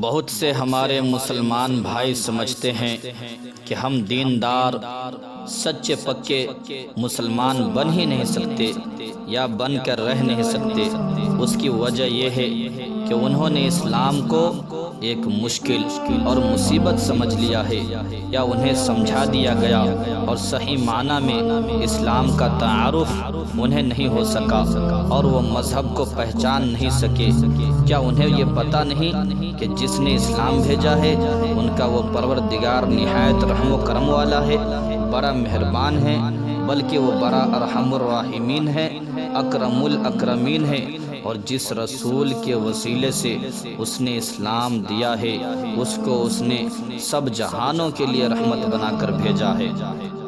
بہت سے ہمارے مسلمان بھائی سمجھتے ہیں کہ ہم دیندار سچے پکے مسلمان بن ہی نہیں سکتے یا بن کر رہ نہیں سکتے۔ اس کی وجہ یہ ہے کہ انہوں نے اسلام کو ایک مشکل اور مصیبت سمجھ لیا ہے، یا انہیں سمجھا دیا گیا اور صحیح معنی میں اسلام کا تعارف انہیں نہیں ہو سکا اور وہ مذہب کو پہچان نہیں سکے۔ کیا انہیں یہ پتہ نہیں کہ جس نے اسلام بھیجا ہے ان کا وہ پروردگار نہایت رحم و کرم والا ہے، بڑا مہربان ہے، بلکہ وہ بڑا ارحم الراحمین ہے، اکرم الاکرمین ہے، اور جس رسول کے وسیلے سے اس نے اسلام دیا ہے اس کو اس نے سب جہانوں کے لیے رحمت بنا کر بھیجا ہے۔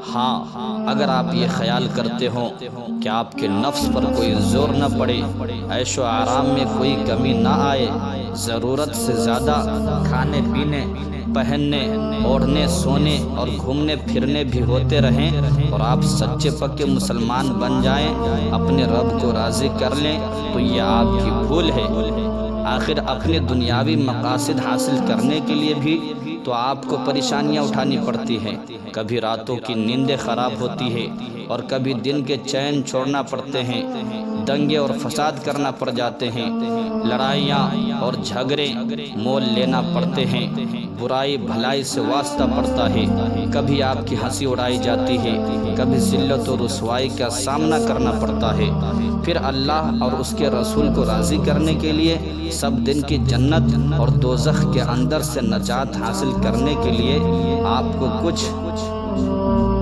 ہاں، اگر آپ یہ خیال کرتے ہوں کہ آپ کے نفس پر کوئی زور نہ پڑے، عیش و آرام میں کوئی کمی نہ آئے، ضرورت سے زیادہ کھانے پینے، پہننے، اوڑھنے، سونے اور گھومنے پھرنے بھی ہوتے رہیں اور آپ سچے پکے مسلمان بن جائیں، اپنے رب کو راضی کر لیں، تو یہ آپ کی بھول ہے۔ آخر اپنے دنیاوی مقاصد حاصل کرنے کے لیے بھی تو آپ کو پریشانیاں اٹھانی پڑتی ہیں۔ کبھی راتوں کی نیندیں خراب ہوتی ہے اور کبھی دن کے چین چھوڑنا پڑتے ہیں، دنگے اور فساد کرنا پڑ جاتے ہیں، لڑائیاں اور جھگڑے مول لینا پڑتے ہیں، برائی بھلائی سے واسطہ پڑتا ہے، کبھی آپ کی ہنسی اڑائی جاتی ہے، کبھی ذلت و رسوائی کا سامنا کرنا پڑتا ہے۔ پھر اللہ اور اس کے رسول کو راضی کرنے کے لیے سب دن کی جنت اور دوزخ کے اندر سے نجات حاصل کرنے کے لیے آپ کو کچھ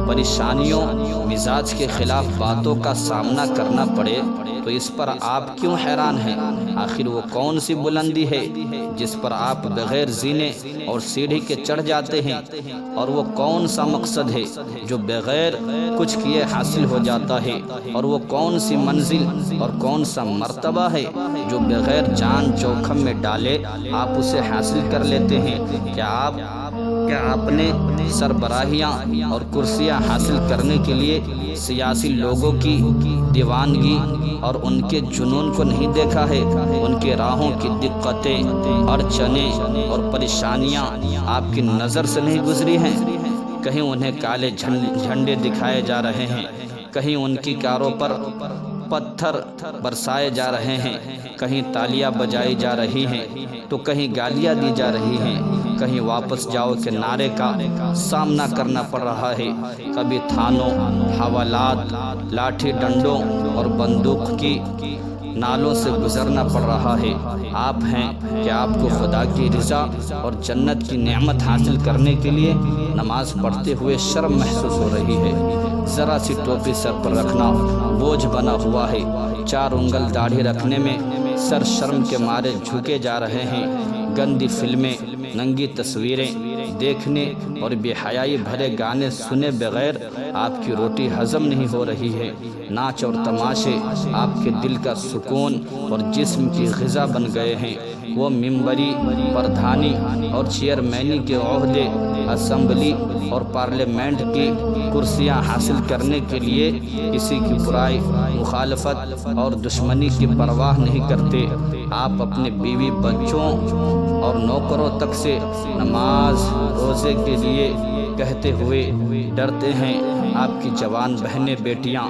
پریشانیوں، مزاج کے خلاف باتوں کا سامنا کرنا پڑے تو اس پر آپ کیوں حیران ہیں؟ آخر وہ کون سی بلندی ہے جس پر آپ بغیر زینے اور سیڑھی کے چڑھ جاتے ہیں؟ اور وہ کون سا مقصد ہے جو بغیر کچھ کیے حاصل ہو جاتا ہے؟ اور وہ کون سی منزل اور کون سا مرتبہ ہے جو بغیر جان جوکھم میں ڈالے آپ اسے حاصل کر لیتے ہیں؟ کیا آپ نے سربراہیاں اور کرسیاں حاصل کرنے کے لیے سیاسی لوگوں کی دیوانگی اور ان کے جنون کو نہیں دیکھا ہے؟ ان کے راہوں کی دقتیں، اڑچنیں اور پریشانیاں آپ کی نظر سے نہیں گزری ہیں؟ کہیں انہیں کالے جھنڈے دکھائے جا رہے ہیں، کہیں ان کی کاروں پر پتھر برسائے جا رہے ہیں، کہیں تالیاں بجائی جا رہی ہیں تو کہیں گالیاں دی جا رہی ہیں، کہیں واپس جاؤ کے نعرے کا سامنا کرنا پڑ رہا ہے، کبھی تھانوں، حوالات، لاٹھی ڈنڈوں اور بندوق کی نالوں سے گزرنا پڑ رہا ہے۔ آپ ہیں کہ آپ کو خدا کی رضا اور جنت کی نعمت حاصل کرنے کے لیے نماز پڑھتے ہوئے شرم محسوس ہو رہی ہے، ذرا سی ٹوپی سر پر رکھنا بوجھ بنا ہوا ہے، 4 انگل داڑھی رکھنے میں سر شرم کے مارے جھکے جا رہے ہیں، گندی فلمیں، ننگی تصویریں دیکھنے اور بے حیائی بھرے گانے سنے بغیر آپ کی روٹی ہضم نہیں ہو رہی ہے، ناچ اور تماشے آپ کے دل کا سکون اور جسم کی غذا بن گئے ہیں، وہ ممبری، پردھانی اور چیئرمینی کے عہدے، اسمبلی اور پارلیمنٹ کی کرسیاں حاصل کرنے کے لیے کسی کی برائی، مخالفت اور دشمنی کی پرواہ نہیں کرتے۔ آپ اپنے بیوی بچوں اور نوکروں تک سے نماز روزے کے لیے کہتے ہوئے ڈرتے ہیں۔ آپ کی جوان بہنیں بیٹیاں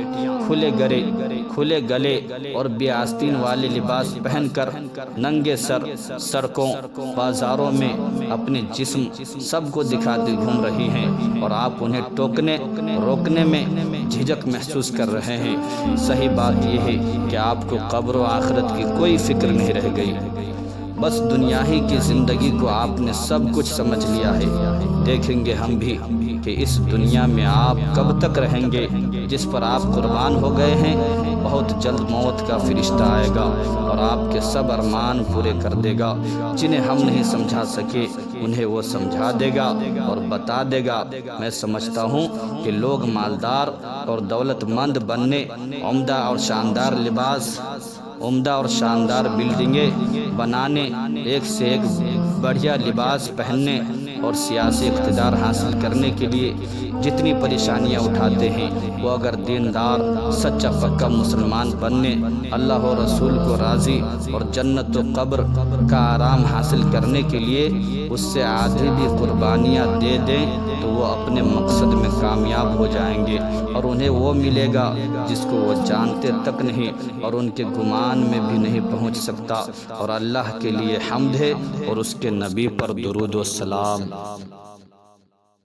کھلے گلے اور بے آستین والے لباس پہن کر ننگے سر سڑکوں، بازاروں میں اپنے جسم سب کو دکھاتے گھوم رہی ہیں اور آپ انہیں ٹوکنے روکنے میں جھجک محسوس کر رہے ہیں۔ صحیح بات یہ ہے کہ آپ کو قبر و آخرت کی کوئی فکر نہیں رہ گئی، بس دنیا ہی کی زندگی کو آپ نے سب کچھ سمجھ لیا ہے۔ دیکھیں گے ہم بھی کہ اس دنیا میں آپ کب تک رہیں گے جس پر آپ قربان ہو گئے ہیں۔ بہت جلد موت کا فرشتہ آئے گا اور آپ کے سب ارمان پورے کر دے گا، جنہیں ہم نہیں سمجھا سکے انہیں وہ سمجھا دے گا اور بتا دے گا۔ میں سمجھتا ہوں کہ لوگ مالدار اور دولت مند بننے، عمدہ اور شاندار لباس، عمدہ اور شاندار بلڈنگیں بنانے، ایک سے ایک بڑھیا لباس پہننے اور سیاسی اقتدار حاصل کرنے کے لیے جتنی پریشانیاں اٹھاتے ہیں، وہ اگر دیندار سچا پکا مسلمان بننے، اللہ و رسول کو راضی اور جنت و قبر کا آرام حاصل کرنے کے لیے اس سے آدھی بھی قربانیاں دے دیں تو وہ اپنے مقصد میں کامیاب ہو جائیں گے، اور انہیں وہ ملے گا جس کو وہ جانتے تک نہیں اور ان کے گمان میں بھی نہیں پہنچ سکتا۔ اور اللہ کے لیے حمد ہے اور اس کے نبی پر درود و سلام۔